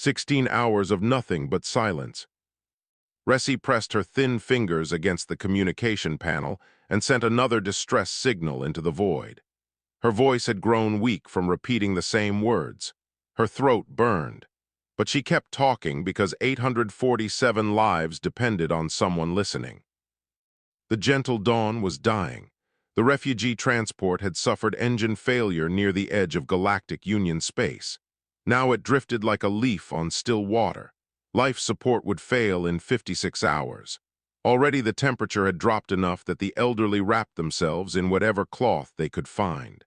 16 hours of nothing but silence. Ressi pressed her thin fingers against the communication panel and sent another distress signal into the void. Her voice had grown weak from repeating the same words. Her throat burned. But she kept talking because 847 lives depended on someone listening. The Gentle Dawn was dying. The refugee transport had suffered engine failure near the edge of Galactic Union space. Now it drifted like a leaf on still water. Life support would fail in 56 hours. Already the temperature had dropped enough that the elderly wrapped themselves in whatever cloth they could find.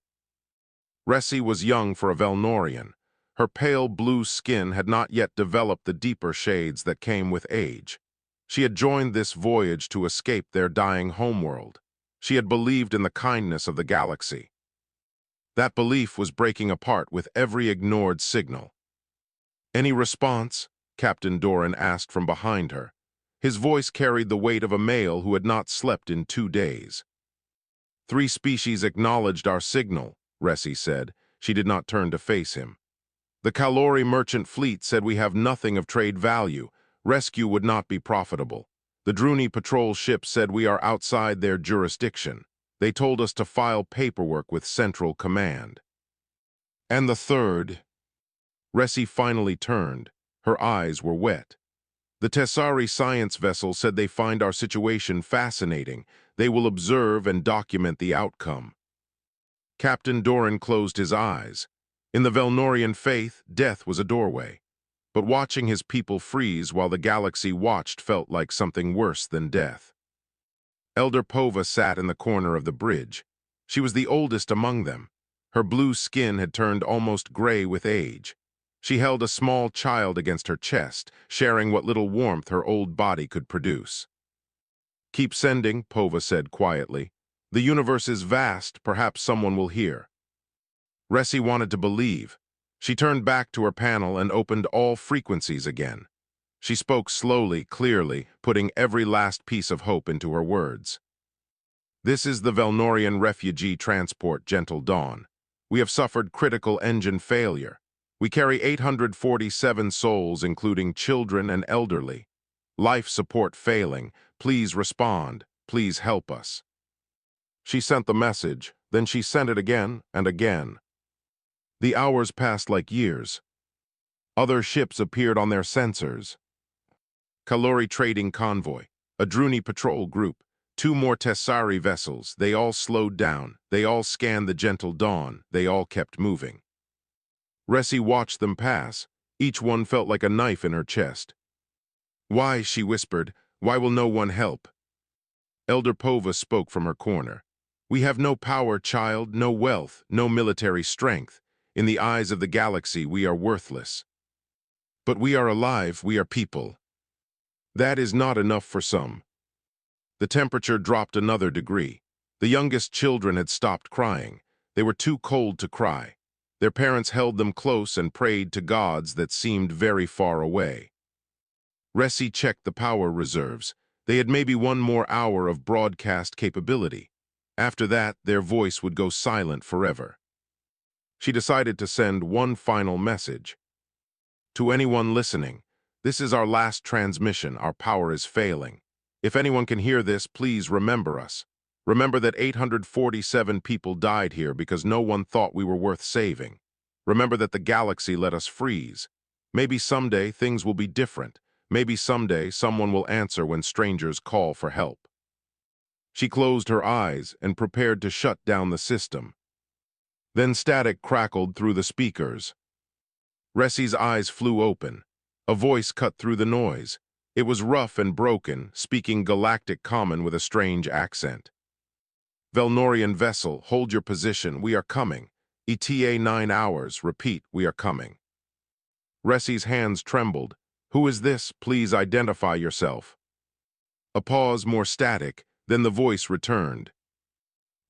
Ressi was young for a Velnorian. Her pale blue skin had not yet developed the deeper shades that came with age. She had joined this voyage to escape their dying homeworld. She had believed in the kindness of the galaxy. That belief was breaking apart with every ignored signal. "Any response?" Captain Doran asked from behind her. His voice carried the weight of a male who had not slept in 2 days. "3 species acknowledged our signal," Ressi said. She did not turn to face him. "The Kalori merchant fleet said we have nothing of trade value. Rescue would not be profitable. The Druni patrol ship said we are outside their jurisdiction. They told us to file paperwork with Central Command." "And the third?" Ressi finally turned. Her eyes were wet. "The Tessari science vessel said they find our situation fascinating. They will observe and document the outcome." Captain Doran closed his eyes. In the Velnorian faith, death was a doorway. But watching his people freeze while the galaxy watched felt like something worse than death. Elder Pova sat in the corner of the bridge. She was the oldest among them. Her blue skin had turned almost gray with age. She held a small child against her chest, sharing what little warmth her old body could produce. "Keep sending," Pova said quietly. "The universe is vast, perhaps someone will hear." Ressi wanted to believe. She turned back to her panel and opened all frequencies again. She spoke slowly, clearly, putting every last piece of hope into her words. "This is the Velnorian refugee transport, Gentle Dawn. We have suffered critical engine failure. We carry 847 souls, including children and elderly. Life support failing. Please respond. Please help us." She sent the message, then she sent it again and again. The hours passed like years. Other ships appeared on their sensors. Kalori trading convoy, a Druni patrol group, 2 more Tessari vessels. They all slowed down. They all scanned the Gentle Dawn. They all kept moving. Ressi watched them pass. Each one felt like a knife in her chest. "Why," she whispered, "why will no one help?" Elder Pova spoke from her corner. "We have no power, child, no wealth, no military strength. In the eyes of the galaxy, we are worthless. But we are alive, we are people. That is not enough for some." The temperature dropped another degree. The youngest children had stopped crying. They were too cold to cry. Their parents held them close and prayed to gods that seemed very far away. Ressi checked the power reserves. They had maybe 1 more hour of broadcast capability. After that, their voice would go silent forever. She decided to send one final message. "To anyone listening, this is our last transmission. Our power is failing. If anyone can hear this, please remember us. Remember that 847 people died here because no one thought we were worth saving. Remember that the galaxy let us freeze. Maybe someday things will be different. Maybe someday someone will answer when strangers call for help." She closed her eyes and prepared to shut down the system. Then static crackled through the speakers. Ressi's eyes flew open. A voice cut through the noise. It was rough and broken, speaking Galactic Common with a strange accent. "Velnorian vessel, hold your position. We are coming. ETA 9 hours. Repeat, we are coming." Ressi's hands trembled. "Who is this? Please identify yourself." A pause, more static, then the voice returned.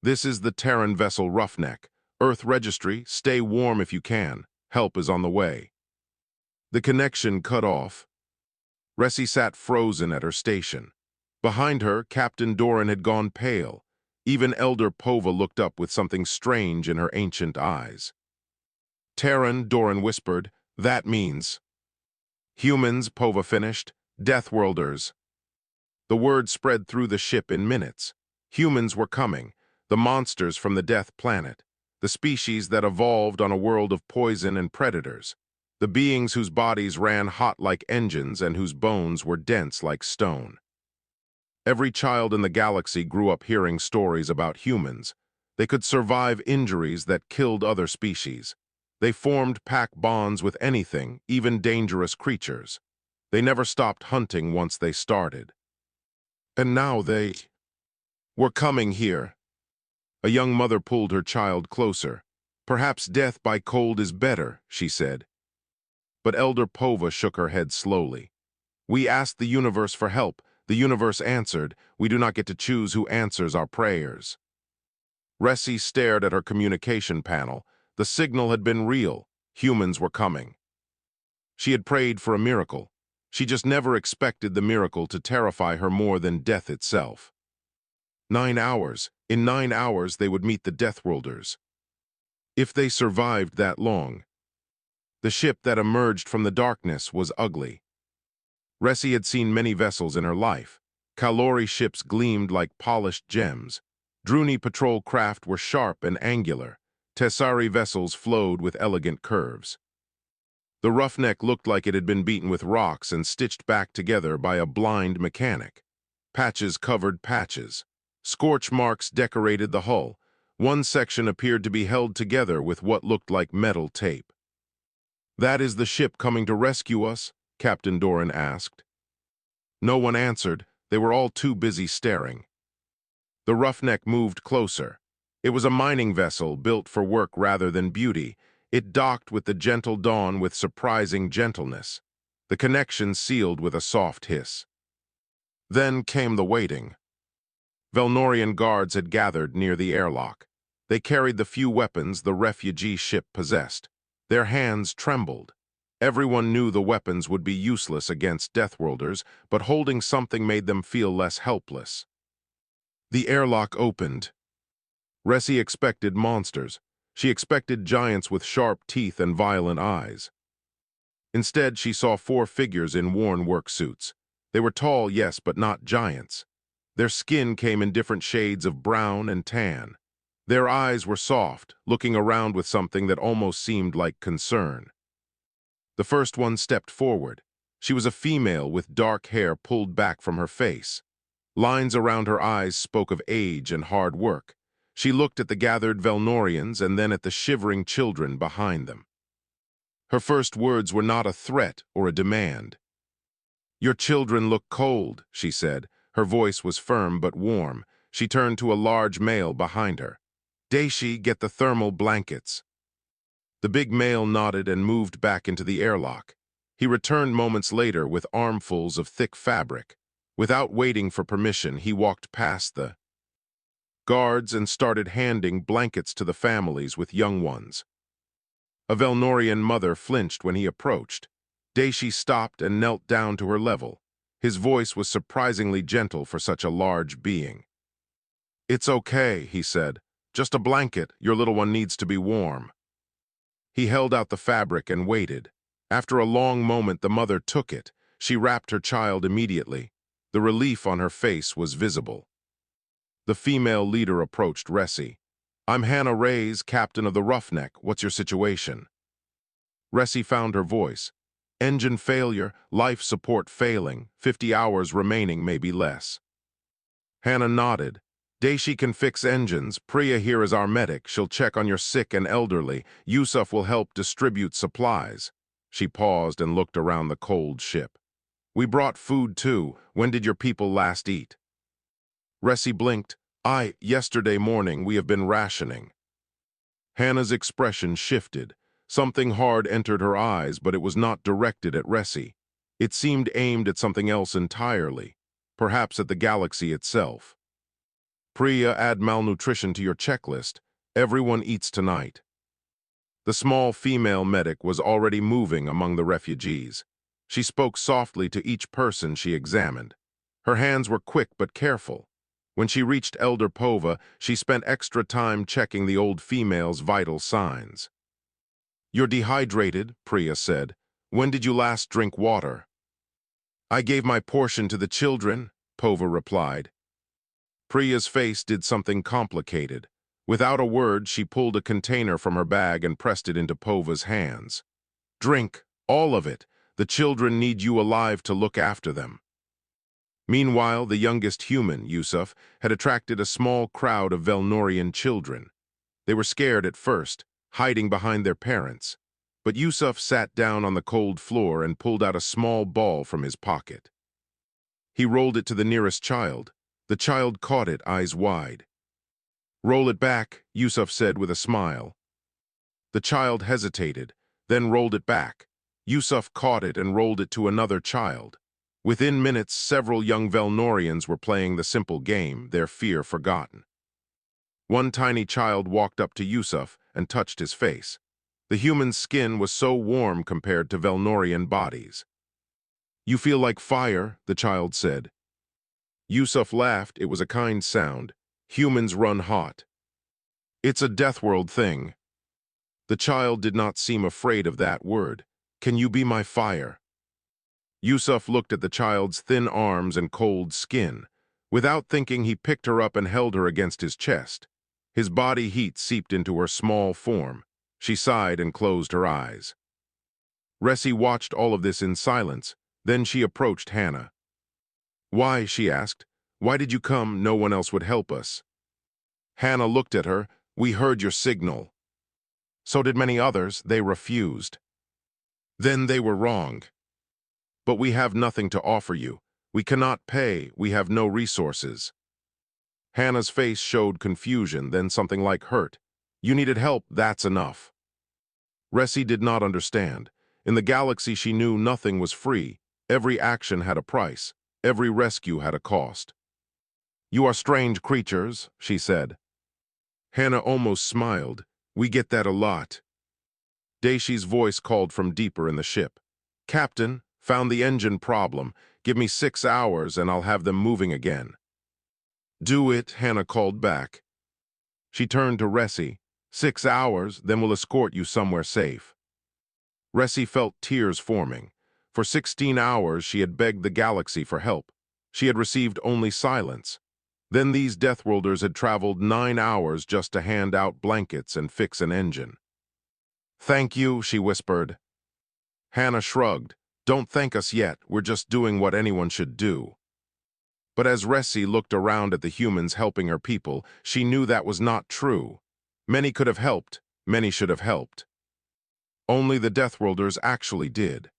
"This is the Terran vessel Roughneck. Earth Registry, stay warm if you can. Help is on the way." The connection cut off. Ressi sat frozen at her station. Behind her, Captain Doran had gone pale. Even Elder Pova looked up with something strange in her ancient eyes. "Terran," Doran whispered, "that means..." Humans, Pova finished. Deathworlders. The word spread through the ship in minutes. Humans were coming, the monsters from the Death Planet, the species that evolved on a world of poison and predators, the beings whose bodies ran hot like engines and whose bones were dense like stone. Every child in the galaxy grew up hearing stories about humans. They could survive injuries that killed other species. They formed pack bonds with anything, even dangerous creatures. They never stopped hunting once they started. And now they were coming here. A young mother pulled her child closer. Perhaps death by cold is better, she said. But Elder Pova shook her head slowly. We asked the universe for help. The universe answered. We do not get to choose who answers our prayers. Ressi stared at her communication panel. The signal had been real. Humans were coming. She had prayed for a miracle. She just never expected the miracle to terrify her more than death itself. 9 hours. In 9 hours they would meet the Deathworlders. If they survived that long. The ship that emerged from the darkness was ugly. Ressi had seen many vessels in her life. Kalori ships gleamed like polished gems. Druni patrol craft were sharp and angular. Tessari vessels flowed with elegant curves. The roughneck looked like it had been beaten with rocks and stitched back together by a blind mechanic. Patches covered patches. Scorch marks decorated the hull. One section appeared to be held together with what looked like metal tape. "That is the ship coming to rescue us?" Captain Doran asked. No one answered. They were all too busy staring. The roughneck moved closer. It was a mining vessel built for work rather than beauty. It docked with the gentle dawn with surprising gentleness. The connection sealed with a soft hiss. Then came the waiting. Velnorian guards had gathered near the airlock. They carried the few weapons the refugee ship possessed. Their hands trembled. Everyone knew the weapons would be useless against Deathworlders, but holding something made them feel less helpless. The airlock opened. Ressi expected monsters. She expected giants with sharp teeth and violent eyes. Instead, she saw 4 figures in worn work suits. They were tall, yes, but not giants. Their skin came in different shades of brown and tan. Their eyes were soft, looking around with something that almost seemed like concern. The first one stepped forward. She was a female with dark hair pulled back from her face. Lines around her eyes spoke of age and hard work. She looked at the gathered Velnorians and then at the shivering children behind them. Her first words were not a threat or a demand. "Your children look cold," she said. Her voice was firm but warm. She turned to a large male behind her. "Daishi, get the thermal blankets." The big male nodded and moved back into the airlock. He returned moments later with armfuls of thick fabric. Without waiting for permission, he walked past the guards and started handing blankets to the families with young ones. A Velnorian mother flinched when he approached. Daishi stopped and knelt down to her level. His voice was surprisingly gentle for such a large being. "It's okay," he said. "Just a blanket. Your little one needs to be warm." He held out the fabric and waited. After a long moment, the mother took it. She wrapped her child immediately. The relief on her face was visible. The female leader approached Ressi. "I'm Hannah Reyes, captain of the Roughneck. What's your situation?" Ressi found her voice. "Engine failure, life support failing, 50 hours remaining, maybe less." Hannah nodded. "Daishi can fix engines. Priya here is our medic. She'll check on your sick and elderly. Yusuf will help distribute supplies." She paused and looked around the cold ship. "We brought food too. When did your people last eat?" Ressi blinked. Yesterday morning. We have been rationing." Hannah's expression shifted. Something hard entered her eyes, but it was not directed at Ressi. It seemed aimed at something else entirely, perhaps at the galaxy itself. "Priya, add malnutrition to your checklist. Everyone eats tonight." The small female medic was already moving among the refugees. She spoke softly to each person she examined. Her hands were quick but careful. When she reached Elder Pova, she spent extra time checking the old female's vital signs. "You're dehydrated," Priya said. When did you last drink water? I gave my portion to the children, Pova replied. Priya's face did something complicated. Without a word, she pulled a container from her bag and pressed it into Pova's hands. Drink, all of it. The children need you alive to look after them. Meanwhile, the youngest human, Yusuf, had attracted a small crowd of Velnorian children. They were scared at first, hiding behind their parents. But Yusuf sat down on the cold floor and pulled out a small ball from his pocket. He rolled it to the nearest child. The child caught it, eyes wide. Roll it back, Yusuf said with a smile. The child hesitated, then rolled it back. Yusuf caught it and rolled it to another child. Within minutes, several young Velnorians were playing the simple game, their fear forgotten. One tiny child walked up to Yusuf and touched his face. The human's skin was so warm compared to Velnorian bodies. You feel like fire, the child said. Yusuf laughed. It was a kind sound. Humans run hot. It's a Deathworld thing. The child did not seem afraid of that word. Can you be my fire? Yusuf looked at the child's thin arms and cold skin. Without thinking, he picked her up and held her against his chest. His body heat seeped into her small form. She sighed and closed her eyes. Ressi watched all of this in silence. Then she approached Hannah. Why, she asked. Why did you come? No one else would help us. Hannah looked at her. We heard your signal. So did many others. They refused. Then they were wrong. But we have nothing to offer you. We cannot pay. We have no resources. Hannah's face showed confusion, then something like hurt. You needed help, that's enough. Ressi did not understand. In the galaxy, she knew nothing was free. Every action had a price. Every rescue had a cost. You are strange creatures, she said. Hannah almost smiled. We get that a lot. Daishi's voice called from deeper in the ship. Captain, found the engine problem. Give me 6 hours and I'll have them moving again. Do it, Hannah called back. She turned to Ressi. 6 hours, then we'll escort you somewhere safe. Ressi felt tears forming. For 16 hours, she had begged the galaxy for help. She had received only silence. Then these Deathworlders had traveled 9 hours just to hand out blankets and fix an engine. Thank you, she whispered. Hannah shrugged. Don't thank us yet, we're just doing what anyone should do. But as Ressi looked around at the humans helping her people, she knew that was not true. Many could have helped, many should have helped. Only the Deathworlders actually did.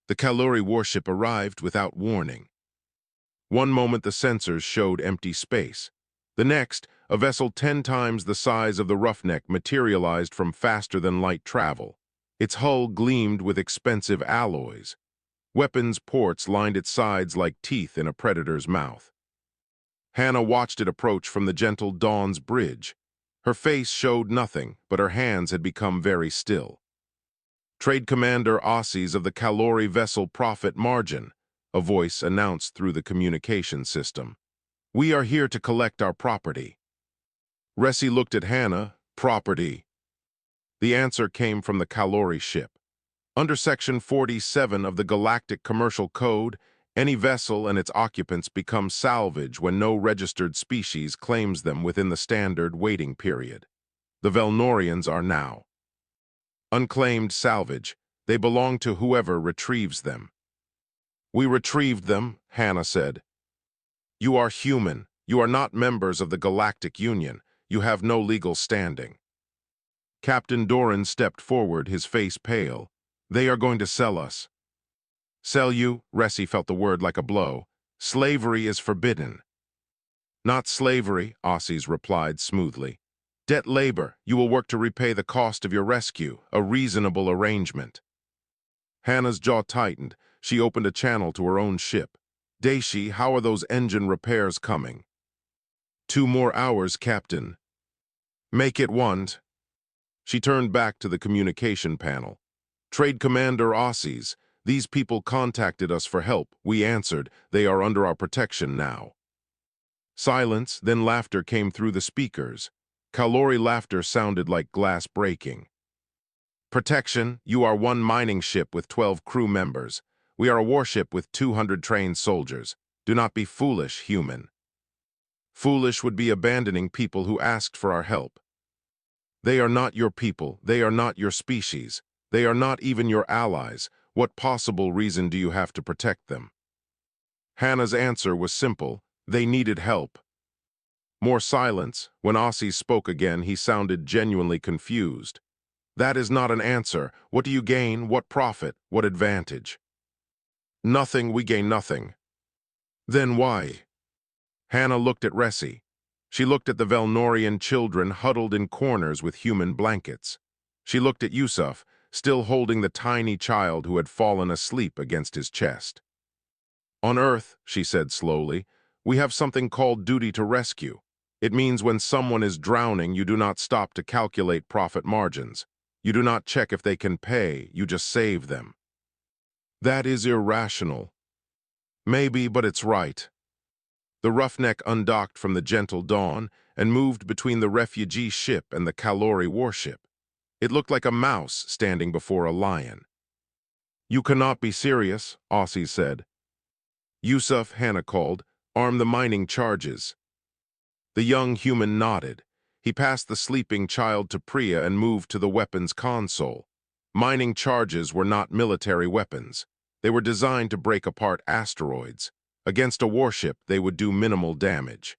The Kalori warship arrived without warning. One moment the sensors showed empty space. The next, a vessel 10 times the size of the Roughneck materialized from faster-than-light travel. Its hull gleamed with expensive alloys. Weapons ports lined its sides like teeth in a predator's mouth. Hannah watched it approach from the gentle Dawn's bridge. Her face showed nothing, but her hands had become very still. Trade Commander Aussies of the Kalori vessel Profit Margin, a voice announced through the communication system. We are here to collect our property. Ressi looked at Hannah. Property. The answer came from the Kalori ship. Under Section 47 of the Galactic Commercial Code, any vessel and its occupants become salvage when no registered species claims them within the standard waiting period. The Velnorians are now. Unclaimed salvage, they belong to whoever retrieves them. We retrieved them, Hannah said. You are human. You are not members of the Galactic Union. You have no legal standing. Captain Doran stepped forward, his face pale. They are going to sell us. Sell you? Ressi felt the word like a blow. Slavery is forbidden. Not slavery, Aussies replied smoothly. Debt labor. You will work to repay the cost of your rescue. A reasonable arrangement. Hannah's jaw tightened. She opened a channel to her own ship. Daishi, how are those engine repairs coming? 2 more hours, Captain. Make it 1. She turned back to the communication panel. Trade Commander Aussies, these people contacted us for help. We answered. They are under our protection now. Silence, then laughter came through the speakers. Kalori laughter sounded like glass breaking. Protection, you are one mining ship with 12 crew members. We are a warship with 200 trained soldiers. Do not be foolish, human. Foolish would be abandoning people who asked for our help. They are not your people. They are not your species. They are not even your allies. What possible reason do you have to protect them? Hannah's answer was simple. They needed help. More silence. When Aussie spoke again, he sounded genuinely confused. That is not an answer. What do you gain? What profit? What advantage? Nothing. We gain nothing. Then why? Hannah looked at Ressi. She looked at the Velnorian children huddled in corners with human blankets. She looked at Yusuf, still holding the tiny child who had fallen asleep against his chest. On Earth, she said slowly, we have something called duty to rescue. It means when someone is drowning, you do not stop to calculate profit margins. You do not check if they can pay, you just save them. That is irrational. Maybe, but it's right. The roughneck undocked from the gentle dawn and moved between the refugee ship and the Kalori warship. It looked like a mouse standing before a lion. You cannot be serious, Aussie said. Yusuf, Hannah called, arm the mining charges. The young human nodded. He passed the sleeping child to Priya and moved to the weapons console. Mining charges were not military weapons. They were designed to break apart asteroids. Against a warship, they would do minimal damage.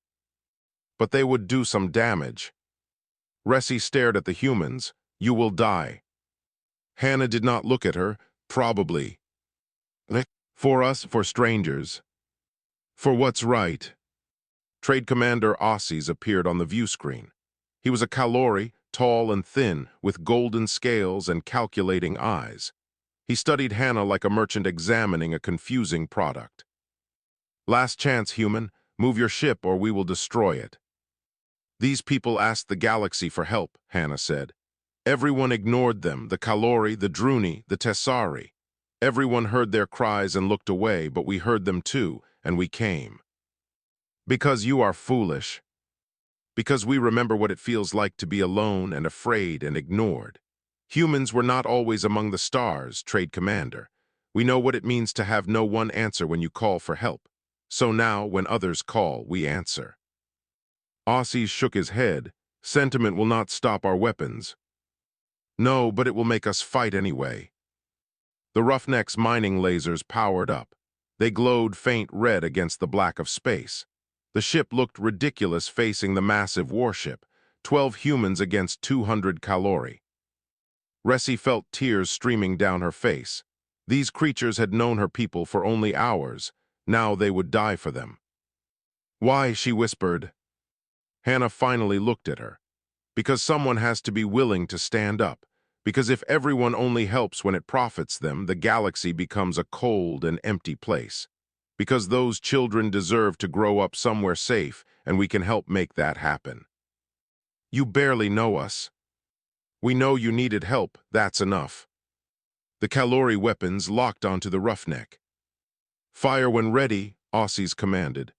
But they would do some damage. Ressi stared at the humans. You will die. Hannah did not look at her. Probably. For us, for strangers. For what's right. Trade Commander Aussies appeared on the view screen. He was a Kalori, tall and thin, with golden scales and calculating eyes. He studied Hannah like a merchant examining a confusing product. Last chance, human. Move your ship or we will destroy it. These people asked the galaxy for help, Hannah said. Everyone ignored them, the Kalori, the Druni, the Tessari. Everyone heard their cries and looked away, but we heard them too, and we came. Because you are foolish. Because we remember what it feels like to be alone and afraid and ignored. Humans were not always among the stars, Trade Commander. We know what it means to have no one answer when you call for help. So now, when others call, we answer. Aussies shook his head. Sentiment will not stop our weapons. No, but it will make us fight anyway. The Roughneck's mining lasers powered up. They glowed faint red against the black of space. The ship looked ridiculous facing the massive warship, 12 humans against 200 Kalori. Ressi felt tears streaming down her face. These creatures had known her people for only hours. Now they would die for them. Why, she whispered. Hannah finally looked at her. Because someone has to be willing to stand up. Because if everyone only helps when it profits them, the galaxy becomes a cold and empty place. Because those children deserve to grow up somewhere safe, and we can help make that happen. You barely know us. We know you needed help, that's enough. The Kalori weapons locked onto the roughneck. Fire when ready, Aussies commanded.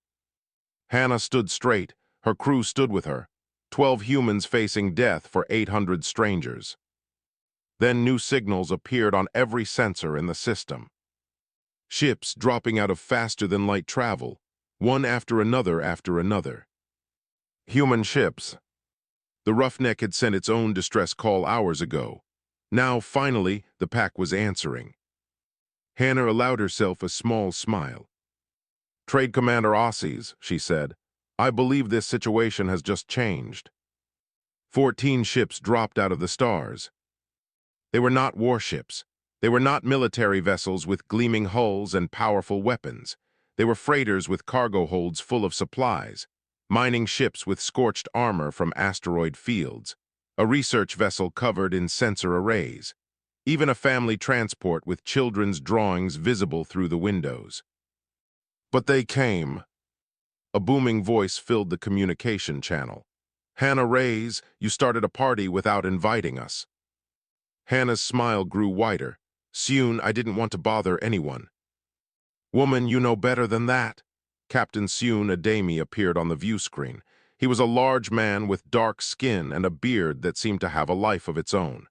Hannah stood straight, her crew stood with her, 12 humans facing death for 800 strangers. Then new signals appeared on every sensor in the system. Ships dropping out of faster-than-light travel, one after another. Human ships. The Roughneck had sent its own distress call hours ago. Now, finally, the pack was answering. Hannah allowed herself a small smile. Trade Commander Aussies, she said, I believe this situation has just changed. 14 ships dropped out of the stars. They were not warships. They were not military vessels with gleaming hulls and powerful weapons. They were freighters with cargo holds full of supplies, mining ships with scorched armor from asteroid fields, a research vessel covered in sensor arrays, even a family transport with children's drawings visible through the windows. But they came. A booming voice filled the communication channel. Hannah Rays, you started a party without inviting us. Hannah's smile grew wider. Soon, I didn't want to bother anyone. Woman, you know better than that. Captain Soon Ademi appeared on the view screen. He was a large man with dark skin and a beard that seemed to have a life of its own.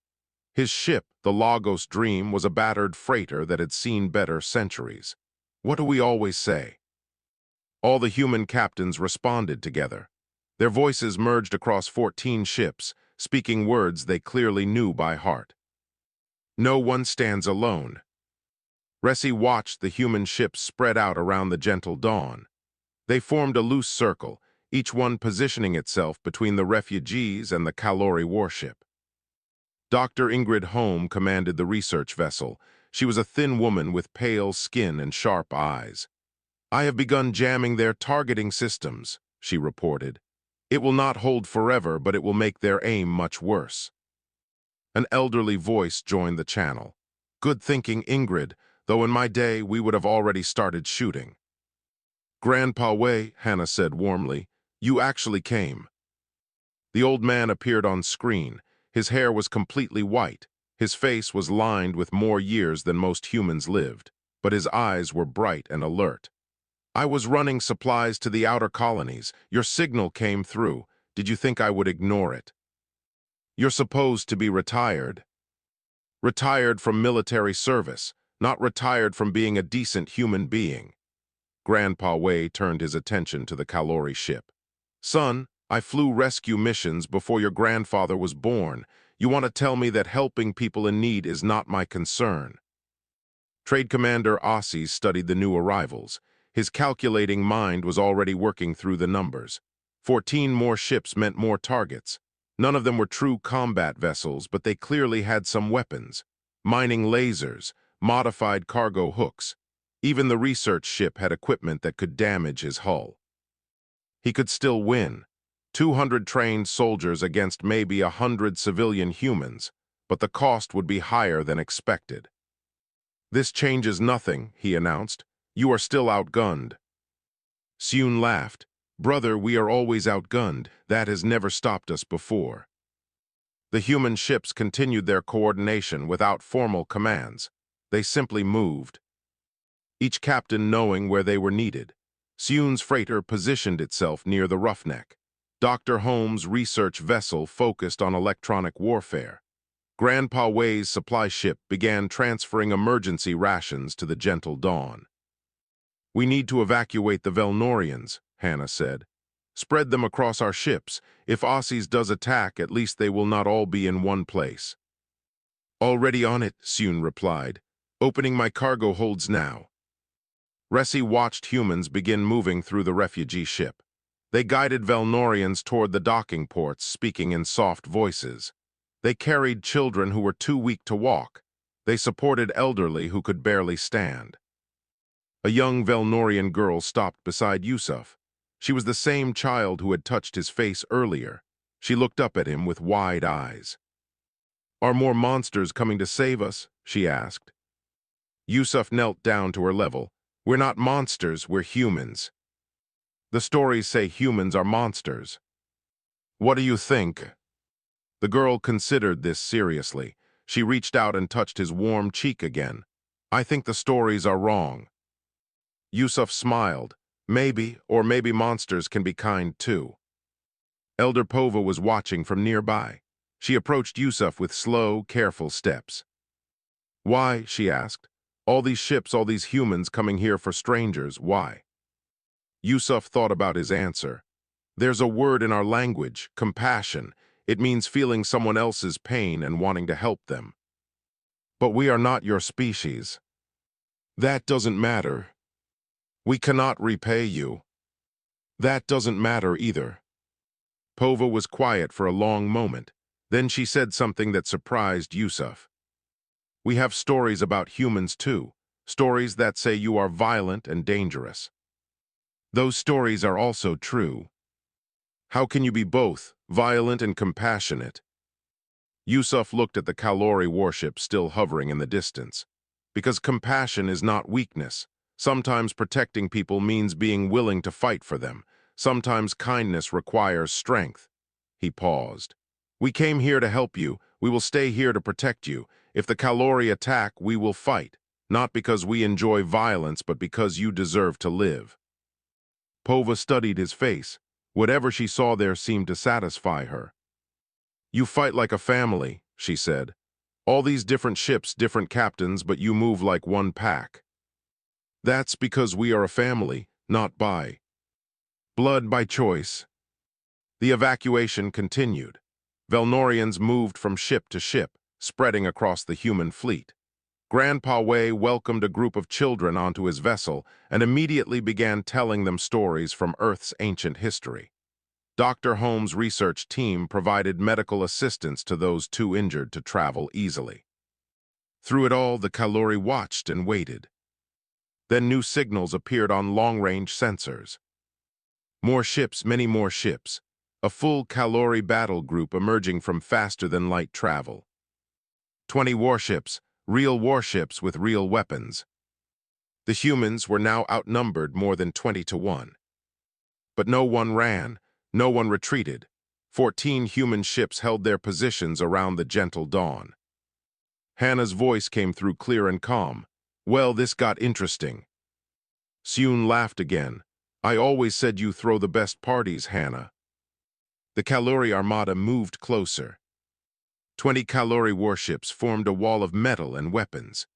His ship, the Lagos Dream, was a battered freighter that had seen better centuries. What do we always say? All the human captains responded together. Their voices merged across 14 ships, speaking words they clearly knew by heart. No one stands alone. Resi watched the human ships spread out around the gentle dawn. They formed a loose circle, each one positioning itself between the refugees and the Kalori warship. Dr. Ingrid Holm commanded the research vessel. She was a thin woman with pale skin and sharp eyes. "I have begun jamming their targeting systems," she reported. "It will not hold forever, but it will make their aim much worse." An elderly voice joined the channel. "Good thinking, Ingrid, though in my day we would have already started shooting." "Grandpa Wei," Hannah said warmly, "you actually came." The old man appeared on screen. His hair was completely white. His face was lined with more years than most humans lived, but his eyes were bright and alert. "I was running supplies to the outer colonies. Your signal came through. Did you think I would ignore it?" "You're supposed to be retired." "Retired from military service, not retired from being a decent human being." Grandpa Wei turned his attention to the Kalori ship. "Son, I flew rescue missions before your grandfather was born. You want to tell me that helping people in need is not my concern?" Trade Commander Ossie studied the new arrivals. His calculating mind was already working through the numbers. 14 more ships meant more targets. None of them were true combat vessels, but they clearly had some weapons. Mining lasers, modified cargo hooks. Even the research ship had equipment that could damage his hull. He could still win. 200 trained soldiers against maybe 100 civilian humans, but the cost would be higher than expected. "This changes nothing," he announced. "You are still outgunned." Seun laughed. "Brother, we are always outgunned. That has never stopped us before." The human ships continued their coordination without formal commands. They simply moved, each captain knowing where they were needed. Seun's freighter positioned itself near the roughneck. Dr. Holmes' research vessel focused on electronic warfare. Grandpa Wei's supply ship began transferring emergency rations to the gentle dawn. "We need to evacuate the Velnorians," Hannah said. "Spread them across our ships. If Aussies does attack, at least they will not all be in one place." "Already on it," Seun replied. "Opening my cargo holds now." Resi watched humans begin moving through the refugee ship. They guided Velnorians toward the docking ports, speaking in soft voices. They carried children who were too weak to walk. They supported elderly who could barely stand. A young Velnorian girl stopped beside Yusuf. She was the same child who had touched his face earlier. She looked up at him with wide eyes. "Are more monsters coming to save us?" she asked. Yusuf knelt down to her level. "We're not monsters, we're humans." "The stories say humans are monsters." "What do you think?" The girl considered this seriously. She reached out and touched his warm cheek again. "I think the stories are wrong." Yusuf smiled. "Maybe, or maybe monsters can be kind too." Elder Pova was watching from nearby. She approached Yusuf with slow, careful steps. "Why?" she asked. "All these ships, all these humans coming here for strangers, why?" Yusuf thought about his answer. "There's a word in our language, compassion. It means feeling someone else's pain and wanting to help them." "But we are not your species." "That doesn't matter. We cannot repay you." "That doesn't matter either." Pova was quiet for a long moment. Then she said something that surprised Yusuf. "We have stories about humans too, stories that say you are violent and dangerous." "Those stories are also true." "How can you be both, violent and compassionate?" Yusuf looked at the Kalori warship still hovering in the distance. "Because compassion is not weakness. Sometimes protecting people means being willing to fight for them. Sometimes kindness requires strength." He paused. "We came here to help you. We will stay here to protect you. If the Kalori attack, we will fight. Not because we enjoy violence, but because you deserve to live." Pova studied his face. Whatever she saw there seemed to satisfy her. "You fight like a family," she said. All these different ships, different captains, but you move like one pack. That's because we are a family, not by blood, by choice. The evacuation continued. Velnorians moved from ship to ship, spreading across the human fleet. Grandpa Wei welcomed a group of children onto his vessel and immediately began telling them stories from Earth's ancient history. Dr. Holmes' research team provided medical assistance to those too injured to travel easily. Through it all, the Kalori watched and waited. Then new signals appeared on long-range sensors. More ships, many more ships. A full Kalori battle group emerging from faster-than-light travel. 20 warships, real warships with real weapons. The humans were now outnumbered more than 20 to 1. But no one ran, no one retreated. 14 human ships held their positions around the gentle dawn. Hannah's voice came through clear and calm. Well, this got interesting. Seun laughed again. I always said you throw the best parties, Hannah. The Kalori armada moved closer. 20 Kalori warships formed a wall of metal and weapons.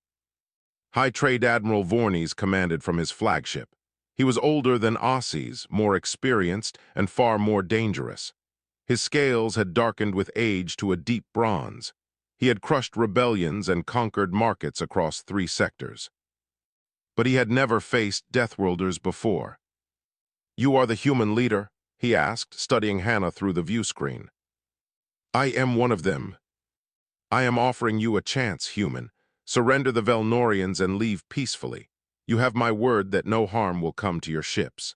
High Trade Admiral Vornes commanded from his flagship. He was older than Aussies, more experienced, and far more dangerous. His scales had darkened with age to a deep bronze. He had crushed rebellions and conquered markets across 3 sectors. But he had never faced deathworlders before. You are the human leader? He asked, studying Hannah through the view screen. I am one of them. I am offering you a chance, human. Surrender the Velnorians and leave peacefully. You have my word that no harm will come to your ships.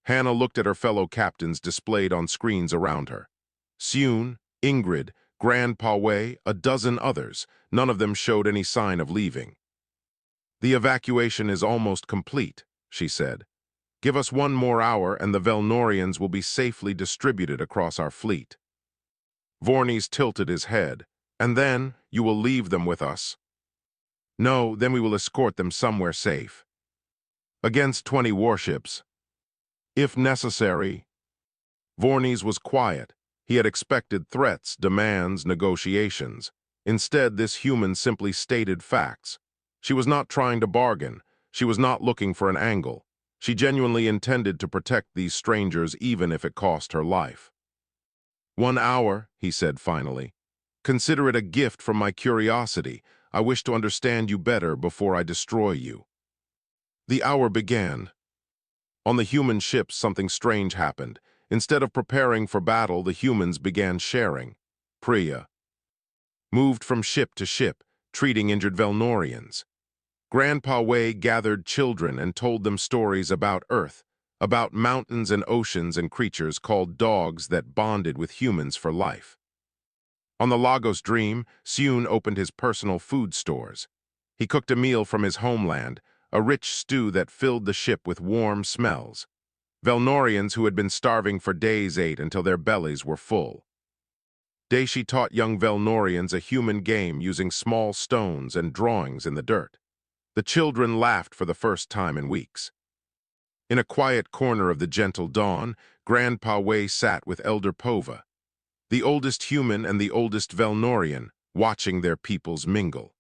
Hannah looked at her fellow captains displayed on screens around her. Seun, Ingrid, Grandpa Wei, a dozen others. None of them showed any sign of leaving. The evacuation is almost complete, she said. Give us 1 more hour and the Velnorians will be safely distributed across our fleet. Vornes tilted his head. And then you will leave them with us. No, then we will escort them somewhere safe. Against 20 warships. If necessary. Vornes was quiet. He had expected threats, demands, negotiations. Instead, this human simply stated facts. She was not trying to bargain. She was not looking for an angle. She genuinely intended to protect these strangers even if it cost her life. 1 hour, he said finally. Consider it a gift from my curiosity. I wish to understand you better before I destroy you. The hour began. On the human ships, something strange happened. Instead of preparing for battle, the humans began sharing. Priya moved from ship to ship, treating injured Velnorians. Grandpa Wei gathered children and told them stories about Earth, about mountains and oceans and creatures called dogs that bonded with humans for life. On the Lagos Dream, Seun opened his personal food stores. He cooked a meal from his homeland, a rich stew that filled the ship with warm smells. Velnorians who had been starving for days ate until their bellies were full. Daishi taught young Velnorians a human game using small stones and drawings in the dirt. The children laughed for the first time in weeks. In a quiet corner of the gentle dawn, Grandpa Wei sat with Elder Pova, the oldest human and the oldest Velnorian, watching their peoples mingle.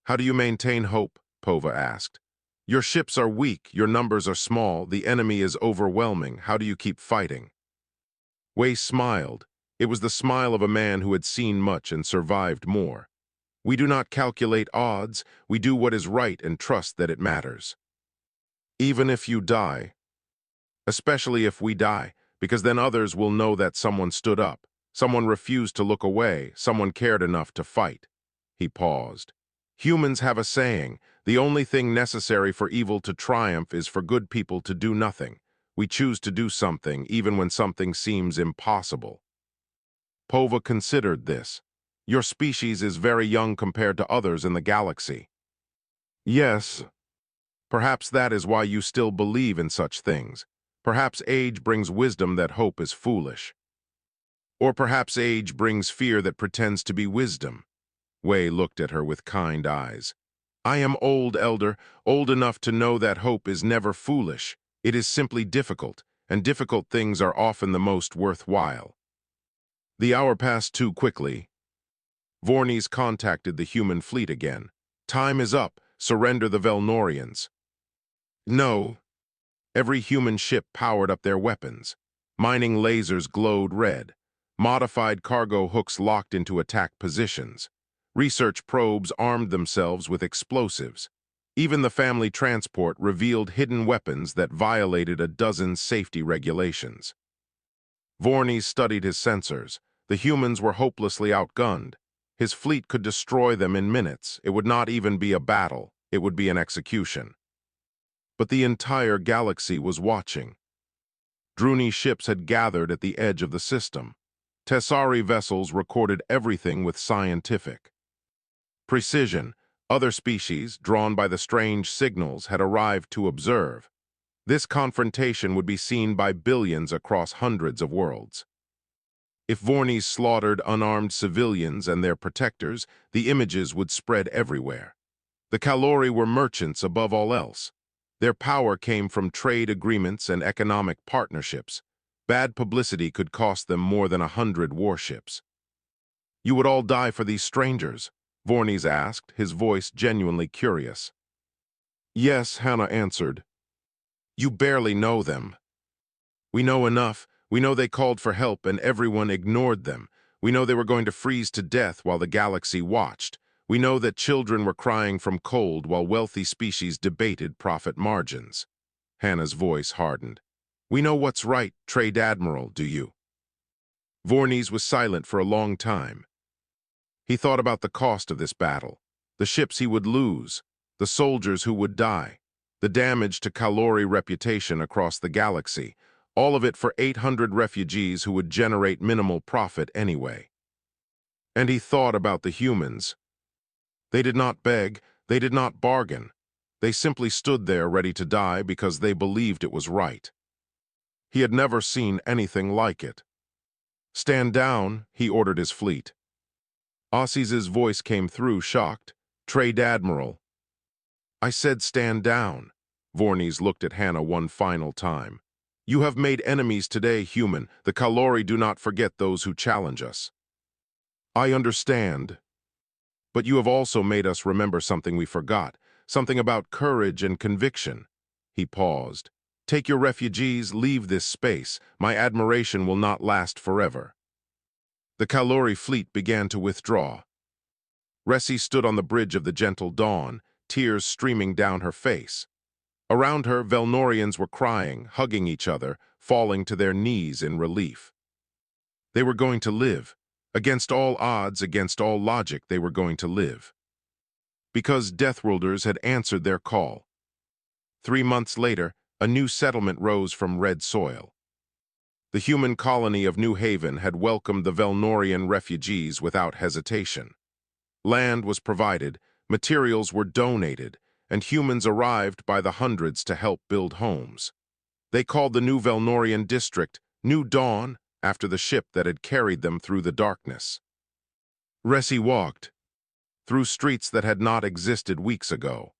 How do you maintain hope? Pova asked. Your ships are weak, your numbers are small, the enemy is overwhelming. How do you keep fighting? Wei smiled. It was the smile of a man who had seen much and survived more. We do not calculate odds, we do what is right and trust that it matters. Even if you die, especially if we die, because then others will know that someone stood up, someone refused to look away, someone cared enough to fight. He paused. Humans have a saying, the only thing necessary for evil to triumph is for good people to do nothing. We choose to do something, even when something seems impossible. Pova considered this. Your species is very young compared to others in the galaxy. Yes, perhaps that is why you still believe in such things. Perhaps age brings wisdom that hope is foolish. Or perhaps age brings fear that pretends to be wisdom. Wei looked at her with kind eyes. I am old, Elder, old enough to know that hope is never foolish. It is simply difficult, and difficult things are often the most worthwhile. The hour passed too quickly. Vornes contacted the human fleet again. Time is up. Surrender the Velnorians. No. Every human ship powered up their weapons. Mining lasers glowed red. Modified cargo hooks locked into attack positions. Research probes armed themselves with explosives. Even the family transport revealed hidden weapons that violated a dozen safety regulations. Vornes studied his sensors. The humans were hopelessly outgunned. His fleet could destroy them in minutes. It would not even be a battle. It would be an execution. But the entire galaxy was watching. Druni ships had gathered at the edge of the system. Tessari vessels recorded everything with scientific precision. Other species, drawn by the strange signals, had arrived to observe. This confrontation would be seen by billions across hundreds of worlds. If Vornes slaughtered unarmed civilians and their protectors, the images would spread everywhere. The Kalori were merchants above all else. Their power came from trade agreements and economic partnerships. Bad publicity could cost them more than 100 warships. "You would all die for these strangers?" Vornes asked, his voice genuinely curious. "Yes," Hannah answered. "You barely know them." "We know enough. We know they called for help and everyone ignored them. We know they were going to freeze to death while the galaxy watched. We know that children were crying from cold while wealthy species debated profit margins." Hannah's voice hardened. "We know what's right, Trade Admiral, do you?" Vornes was silent for a long time. He thought about the cost of this battle, the ships he would lose, the soldiers who would die, the damage to Kalori reputation across the galaxy, all of it for 800 refugees who would generate minimal profit anyway. And he thought about the humans. They did not beg, they did not bargain. They simply stood there ready to die because they believed it was right. He had never seen anything like it. "Stand down," he ordered his fleet. Ossie's voice came through, shocked. "Trade Admiral." "I said stand down." Vornes looked at Hannah one final time. "You have made enemies today, human. The Kalori do not forget those who challenge us." "I understand. But you have also made us remember something we forgot, something about courage and conviction." He paused. "Take your refugees, leave this space. My admiration will not last forever." The Kalori fleet began to withdraw. Ressi stood on the bridge of the gentle dawn, tears streaming down her face. Around her, Velnorians were crying, hugging each other, falling to their knees in relief. They were going to live. Against all odds, against all logic, they were going to live. Because deathworlders had answered their call. 3 months later, a new settlement rose from red soil. The human colony of New Haven had welcomed the Velnorian refugees without hesitation. Land was provided, materials were donated, and humans arrived by the hundreds to help build homes. They called the new Velnorian district New Dawn after the ship that had carried them through the darkness. Ressi walked through streets that had not existed weeks ago.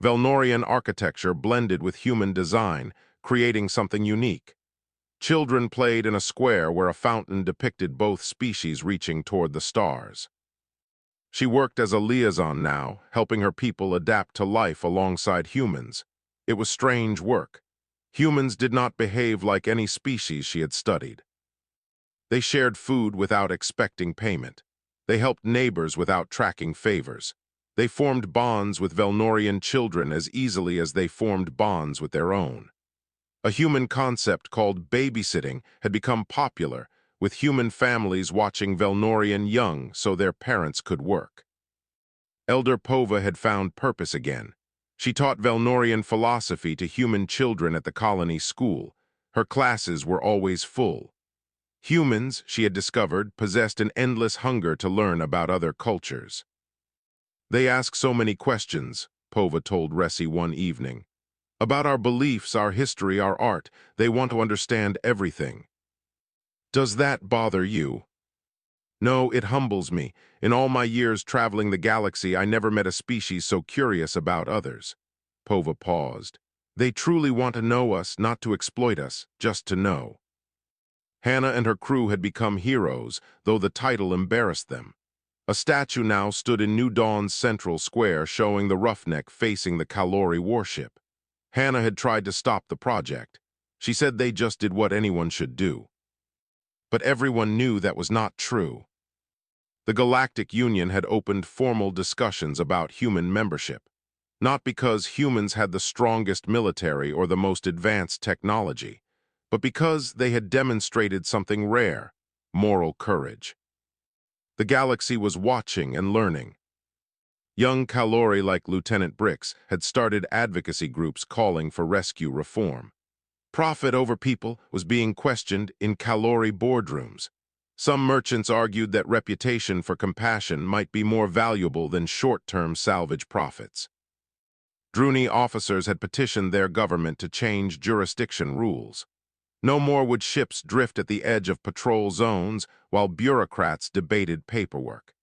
Velnorian architecture blended with human design, creating something unique. Children played in a square where a fountain depicted both species reaching toward the stars. She worked as a liaison now, helping her people adapt to life alongside humans. It was strange work. Humans did not behave like any species she had studied. They shared food without expecting payment. They helped neighbors without tracking favors. They formed bonds with Velnorian children as easily as they formed bonds with their own. A human concept called babysitting had become popular, with human families watching Velnorian young so their parents could work. Elder Pova had found purpose again. She taught Velnorian philosophy to human children at the colony school. Her classes were always full. Humans, she had discovered, possessed an endless hunger to learn about other cultures. "They ask so many questions," Pova told Ressi one evening. "About our beliefs, our history, our art. They want to understand everything." "Does that bother you?" "No, it humbles me. In all my years traveling the galaxy, I never met a species so curious about others." Pova paused. "They truly want to know us, not to exploit us, just to know." Hannah and her crew had become heroes, though the title embarrassed them. A statue now stood in New Dawn's central square, showing the roughneck facing the Kalori warship. Hannah had tried to stop the project. She said they just did what anyone should do. But everyone knew that was not true. The Galactic Union had opened formal discussions about human membership, not because humans had the strongest military or the most advanced technology, but because they had demonstrated something rare: moral courage. The galaxy was watching and learning. Young Kalori like Lieutenant Brix had started advocacy groups calling for rescue reform. Profit over people was being questioned in Kalori boardrooms. Some merchants argued that reputation for compassion might be more valuable than short-term salvage profits. Druni officers had petitioned their government to change jurisdiction rules. No more would ships drift at the edge of patrol zones while bureaucrats debated paperwork.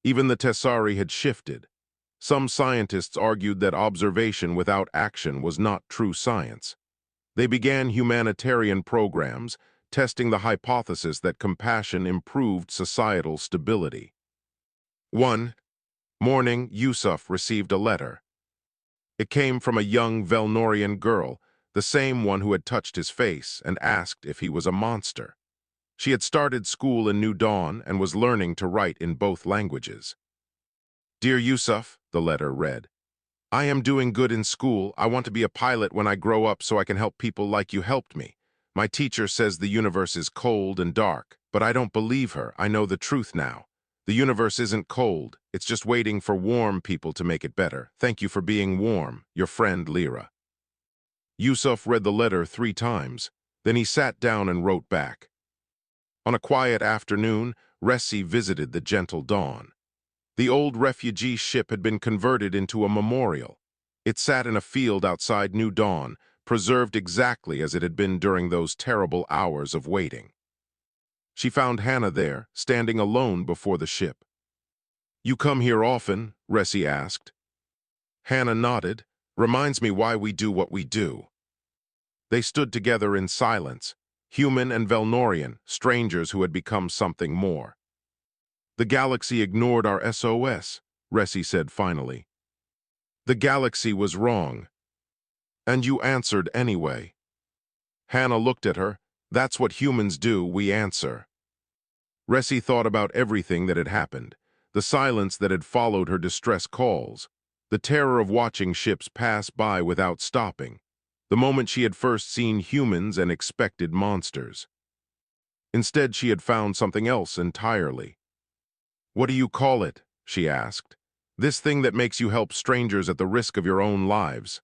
Even the Tessari had shifted. Some scientists argued that observation without action was not true science. They began humanitarian programs, testing the hypothesis that compassion improved societal stability. One morning, Yusuf received a letter. It came from a young Velnorian girl, the same one who had touched his face and asked if he was a monster. She had started school in New Dawn and was learning to write in both languages. "Dear Yusuf," the letter read, "I am doing good in school. I want to be a pilot when I grow up so I can help people like you helped me. My teacher says the universe is cold and dark, but I don't believe her. I know the truth now. The universe isn't cold. It's just waiting for warm people to make it better. Thank you for being warm. Your friend, Lyra." Yusuf read the letter 3 times. Then he sat down and wrote back. On a quiet afternoon, Ressi visited the gentle dawn. The old refugee ship had been converted into a memorial. It sat in a field outside New Dawn, preserved exactly as it had been during those terrible hours of waiting. She found Hannah there, standing alone before the ship. "You come here often?" Ressi asked. Hannah nodded. "Reminds me why we do what we do." They stood together in silence, human and Velnorian, strangers who had become something more. "The galaxy ignored our SOS," Ressi said finally. "The galaxy was wrong. And you answered anyway." Hannah looked at her. "That's what humans do, we answer." Ressi thought about everything that had happened, the silence that had followed her distress calls, the terror of watching ships pass by without stopping, the moment she had first seen humans and expected monsters. Instead, she had found something else entirely. "What do you call it?" she asked. "This thing that makes you help strangers at the risk of your own lives."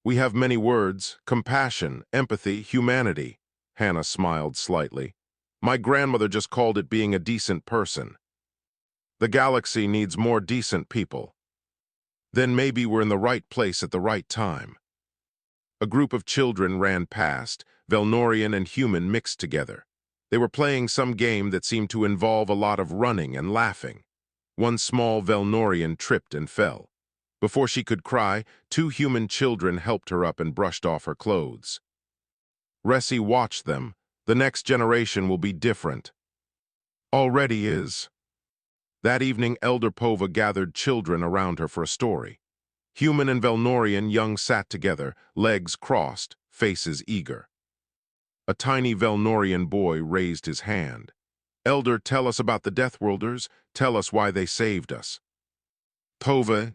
"We have many words: compassion, empathy, humanity." Hannah smiled slightly. "My grandmother just called it being a decent person." "The galaxy needs more decent people." "Then maybe we're in the right place at the right time." A group of children ran past, Velnorian and human mixed together. They were playing some game that seemed to involve a lot of running and laughing. One small Velnorian tripped and fell. Before she could cry, 2 human children helped her up and brushed off her clothes. Ressi watched them. "The next generation will be different." "Already is." That evening, Elder Pova gathered children around her for a story. Human and Velnorian young sat together, legs crossed, faces eager. A tiny Velnorian boy raised his hand. "Elder, tell us about the Deathworlders. Tell us why they saved us." Pova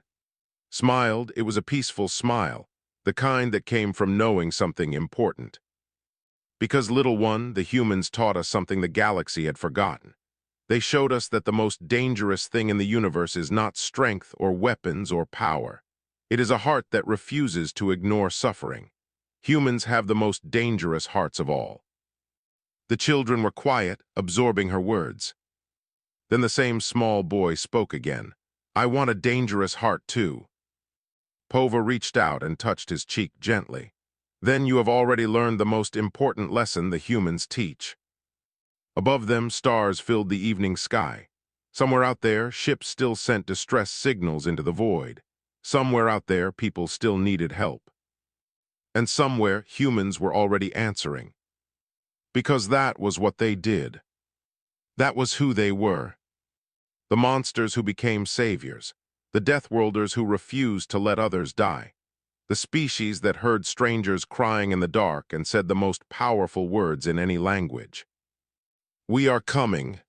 smiled. It was a peaceful smile, the kind that came from knowing something important. "Because, little one, the humans taught us something the galaxy had forgotten. They showed us that the most dangerous thing in the universe is not strength or weapons or power. It is a heart that refuses to ignore suffering. Humans have the most dangerous hearts of all." The children were quiet, absorbing her words. Then the same small boy spoke again. "I want a dangerous heart too." Pova reached out and touched his cheek gently. "Then you have already learned the most important lesson the humans teach." Above them, stars filled the evening sky. Somewhere out there, ships still sent distress signals into the void. Somewhere out there, people still needed help. And somewhere, humans were already answering. Because that was what they did. That was who they were. The monsters who became saviors, the deathworlders who refused to let others die, the species that heard strangers crying in the dark and said the most powerful words in any language. "We are coming,"